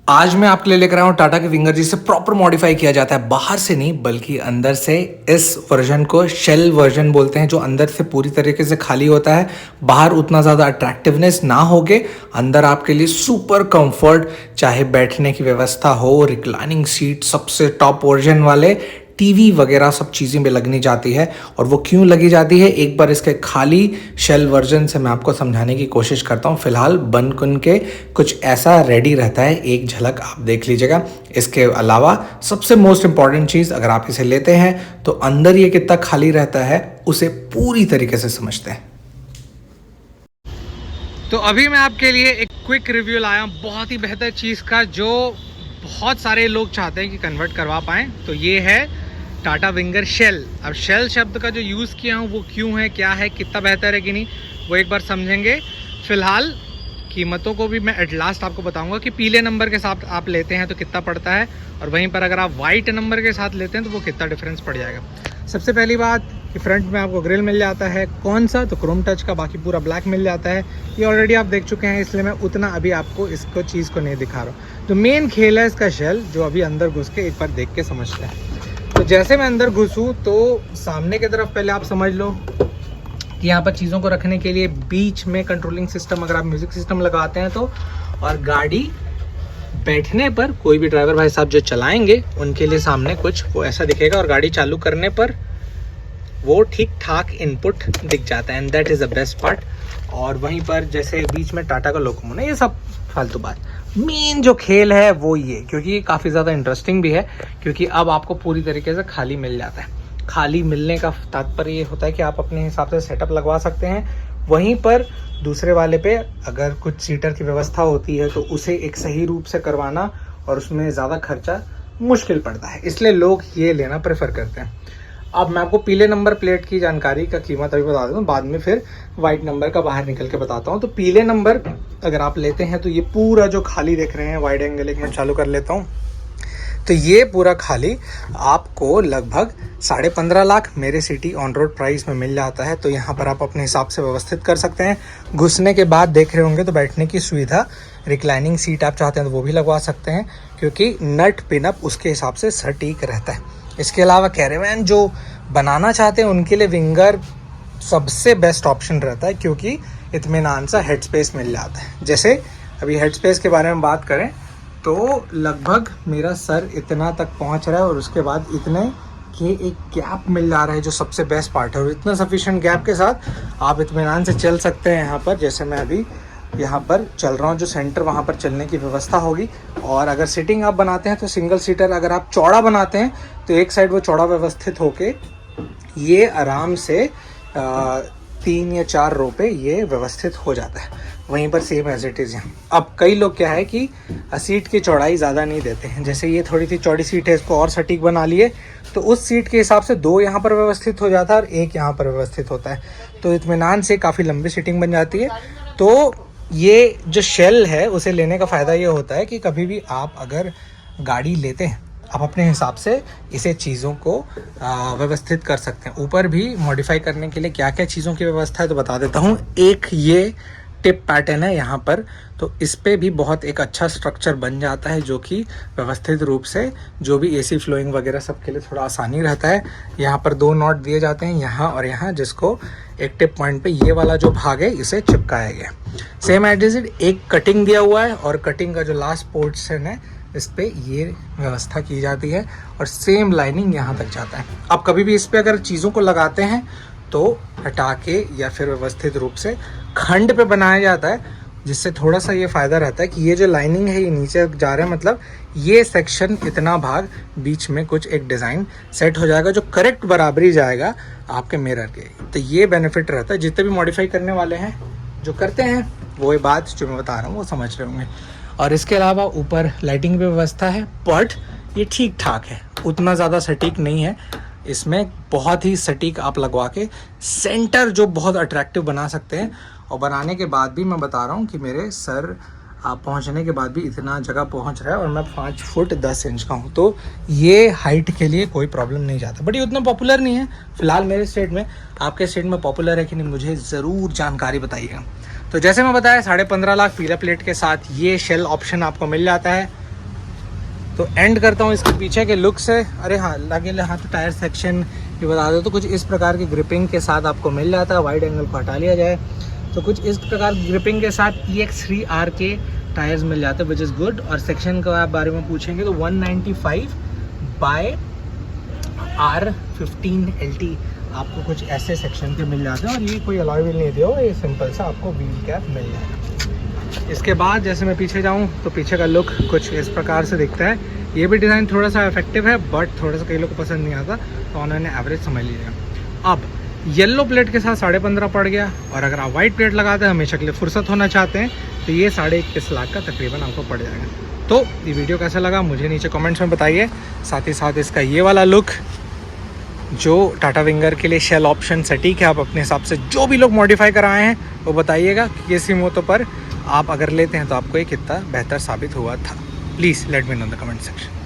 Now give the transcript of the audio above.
आज मैं आपके लिए लेकर आया हूँ टाटा के विंगर, जिसे प्रॉपर मॉडिफाई किया जाता है, बाहर से नहीं बल्कि अंदर से। इस वर्जन को शेल वर्जन बोलते हैं, जो अंदर से पूरी तरीके से खाली होता है। बाहर उतना ज़्यादा अट्रैक्टिवनेस ना होके अंदर आपके लिए सुपर कंफर्ट, चाहे बैठने की व्यवस्था हो, रिक्लाइनिंग सीट, सबसे टॉप वर्जन वाले टीवी वगैरह सब चीज़ें में लगनी जाती है। और वो क्यों लगी जाती है, एक बार इसके खाली शेल वर्जन से मैं आपको समझाने की कोशिश करता हूँ। फिलहाल बन कुन के कुछ ऐसा रेडी रहता है, एक झलक आप देख लीजिएगा। इसके अलावा सबसे मोस्ट इम्पॉर्टेंट चीज़, अगर आप इसे लेते हैं तो अंदर ये कितना खाली रहता है उसे पूरी तरीके से समझते हैं। तो अभी मैं आपके लिए एक क्विक रिव्यू लाया हूँ बहुत ही बेहतर चीज़ का, जो बहुत सारे लोग चाहते हैं कि कन्वर्ट करवा पाएँ। तो ये है टाटा विंगर शेल। अब शेल शब्द का जो यूज़ किया हूँ वो क्यों है, क्या है, कितना बेहतर है कि नहीं, वो एक बार समझेंगे। फ़िलहाल कीमतों को भी मैं एट लास्ट आपको बताऊंगा कि पीले नंबर के साथ आप लेते हैं तो कितना पड़ता है, और वहीं पर अगर आप वाइट नंबर के साथ लेते हैं तो वो कितना डिफरेंस पड़ जाएगा। सबसे पहली बात कि फ्रंट में आपको ग्रिल मिल जाता है, कौन सा तो क्रोम टच का, बाकी पूरा ब्लैक मिल जाता है। ये ऑलरेडी आप देख चुके हैं, इसलिए मैं उतना अभी आपको इसको चीज़ को नहीं दिखा रहा हूँ। तो मेन खेल है इसका शेल, जो अभी अंदर घुस के एक बार देख के समझते हैं। तो जैसे मैं अंदर घुसूँ तो सामने की तरफ पहले आप समझ लो कि यहाँ पर चीज़ों को रखने के लिए बीच में कंट्रोलिंग सिस्टम, अगर आप म्यूज़िक सिस्टम लगाते हैं तो, और गाड़ी बैठने पर कोई भी ड्राइवर भाई साहब जो चलाएंगे उनके लिए सामने कुछ वो ऐसा दिखेगा, और गाड़ी चालू करने पर वो ठीक ठाक इनपुट दिख जाता है, and that is the best part. और वहीं पर जैसे बीच में टाटा का लोगो होना, ये सब फालतू बात। मेन जो खेल है वो ये, क्योंकि ये काफ़ी ज़्यादा इंटरेस्टिंग भी है, क्योंकि अब आपको पूरी तरीके से खाली मिल जाता है। खाली मिलने का तात्पर्य ये होता है कि आप अपने हिसाब से सेटअप लगवा सकते हैं। वहीं पर दूसरे वाले पे अगर कुछ सीटर की व्यवस्था होती है तो उसे एक सही रूप से करवाना और उसमें ज़्यादा खर्चा मुश्किल पड़ता है, इसलिए लोग ये लेना प्रेफर करते हैं। अब मैं आपको पीले नंबर प्लेट की जानकारी का कीमत अभी बता दूँ, बाद में फिर वाइट नंबर का बाहर निकल के बताता हूँ। तो पीले नंबर अगर आप लेते हैं तो ये पूरा जो खाली देख रहे हैं, वाइड एंगल एक मिनट चालू कर लेता हूँ, तो ये पूरा खाली आपको लगभग 15.5 लाख मेरे सिटी ऑन रोड प्राइस में मिल जाता है। तो यहाँ पर आप अपने हिसाब से व्यवस्थित कर सकते हैं। घुसने के बाद देख रहे होंगे तो बैठने की सुविधा, रिक्लाइनिंग सीट आप चाहते हैं तो वो भी लगवा सकते हैं, क्योंकि नट पिनअप उसके हिसाब से सटीक रहता है। इसके अलावा कैरेवैन जो बनाना चाहते हैं उनके लिए विंगर सबसे बेस्ट ऑप्शन रहता है, क्योंकि इत्मीनान सा हेड स्पेस मिल जाता है। जैसे अभी हेड स्पेस के बारे में बात करें तो लगभग मेरा सर इतना तक पहुंच रहा है, और उसके बाद इतने के एक गैप मिल जा रहा है, जो सबसे बेस्ट पार्ट है। और इतना सफिशिएंट गैप के साथ आप इत्मीनान से चल सकते हैं। यहाँ पर जैसे मैं अभी यहाँ पर चल रहा हूँ, जो सेंटर वहाँ पर चलने की व्यवस्था होगी। और अगर सीटिंग आप बनाते हैं तो सिंगल सीटर, अगर आप चौड़ा बनाते हैं तो एक साइड वो चौड़ा व्यवस्थित होके ये आराम से 3 या 4 रो पे ये व्यवस्थित हो जाता है। वहीं पर सेम एज इट इज़ यहाँ। अब कई लोग क्या है कि सीट की चौड़ाई ज़्यादा नहीं देते हैं, जैसे ये थोड़ी सी चौड़ी सीट है, इसको और सटीक बना लिए तो उस सीट के हिसाब से 2 यहाँ पर व्यवस्थित हो जाता है और 1 यहाँ पर व्यवस्थित होता है। तो इत्मीनान से काफ़ी लंबी सीटिंग बन जाती है। तो ये जो शेल है उसे लेने का फ़ायदा ये होता है कि कभी भी आप अगर गाड़ी लेते हैं, आप अपने हिसाब से इसे चीज़ों को व्यवस्थित कर सकते हैं। ऊपर भी मॉडिफाई करने के लिए क्या क्या चीज़ों की व्यवस्था है तो बता देता हूँ। एक ये टिप पैटर्न है यहाँ पर, तो इस पे भी बहुत एक अच्छा स्ट्रक्चर बन जाता है, जो कि व्यवस्थित रूप से जो भी एसी फ्लोइंग वगैरह सब के लिए थोड़ा आसानी रहता है। यहाँ पर 2 नॉट दिए जाते हैं, यहाँ और यहाँ, जिसको एक टिप पॉइंट पे ये वाला जो भाग है इसे चिपकाया गया। सेम एज इट एक कटिंग दिया हुआ है, और कटिंग का जो लास्ट पोर्शन है इस पे ये व्यवस्था की जाती है, और सेम लाइनिंग यहाँ तक जाता है। आप कभी भी इस पे अगर चीज़ों को लगाते हैं तो हटा के या फिर व्यवस्थित रूप से खंड पे बनाया जाता है, जिससे थोड़ा सा ये फ़ायदा रहता है कि ये जो लाइनिंग है ये नीचे जा रहा है, मतलब ये सेक्शन इतना भाग बीच में कुछ एक डिज़ाइन सेट हो जाएगा जो करेक्ट बराबरी जाएगा आपके मिरर के। तो ये बेनिफिट रहता है। जितने भी मॉडिफाई करने वाले हैं जो करते हैं वो ये बात जो मैं बता रहा हूँ वो समझ रहे होंगे। और इसके अलावा ऊपर लाइटिंग की व्यवस्था है, बट ये ठीक ठाक है, उतना ज़्यादा सटीक नहीं है। इसमें बहुत ही सटीक आप लगवा के सेंटर जो बहुत अट्रैक्टिव बना सकते हैं। और बनाने के बाद भी मैं बता रहा हूँ कि मेरे सर आप पहुँचने के बाद भी इतना जगह पहुँच रहा है, और मैं 5 फुट 10 इंच का हूँ, तो ये हाइट के लिए कोई प्रॉब्लम नहीं जाता। बट ये उतना पॉपुलर नहीं है फ़िलहाल मेरे स्टेट में। आपके स्टेट में पॉपुलर है कि नहीं, मुझे ज़रूर जानकारी बताइएगा। तो जैसे मैं बताया 15.5 लाख पीला प्लेट के साथ ये शेल ऑप्शन आपको मिल जाता है। तो एंड करता हूँ इसके पीछे के लुक से। अरे हाँ, लगे हाथ तो टायर सेक्शन भी बता दो, तो कुछ इस प्रकार की ग्रिपिंग के साथ आपको मिल जाता है। वाइड एंगल को हटा लिया जाए तो कुछ इस प्रकार ग्रिपिंग के साथ EX3R के टायर्स मिल जाते हैं, विच इज़ गुड। और सेक्शन का आप बारे में पूछेंगे तो 195 बाय R15 LT आपको कुछ ऐसे सेक्शन के मिल जाते हैं। और ये कोई अलॉय व्हील नहीं दिया, ये सिंपल सा आपको व्हील कैप मिल जाएगा। इसके बाद जैसे मैं पीछे जाऊँ तो पीछे का लुक कुछ इस प्रकार से दिखता है। ये भी डिज़ाइन थोड़ा सा इफेक्टिव है, बट थोड़ा सा कई लोग को पसंद नहीं आता, तो उन्होंने एवरेज समझ लीजिएगा। अब येलो प्लेट के साथ 15.5 पड़ गया, और अगर आप वाइट प्लेट लगाते हैं, हमेशा के लिए फुर्सत होना चाहते हैं, तो ये 21.5 लाख का तकरीबन आपको पड़ जाएगा। तो ये वीडियो कैसा लगा मुझे नीचे कमेंट्स में बताइए। साथ ही साथ इसका ये वाला लुक जो टाटा विंगर के लिए शेल ऑप्शन सटीक है, आप अपने हिसाब से जो भी लोग मॉडिफाई कराए हैं वो बताइएगा कि इसी मोटो पर आप अगर लेते हैं तो आपको ये कितना बेहतर साबित हुआ था। Please let me know in the comment section.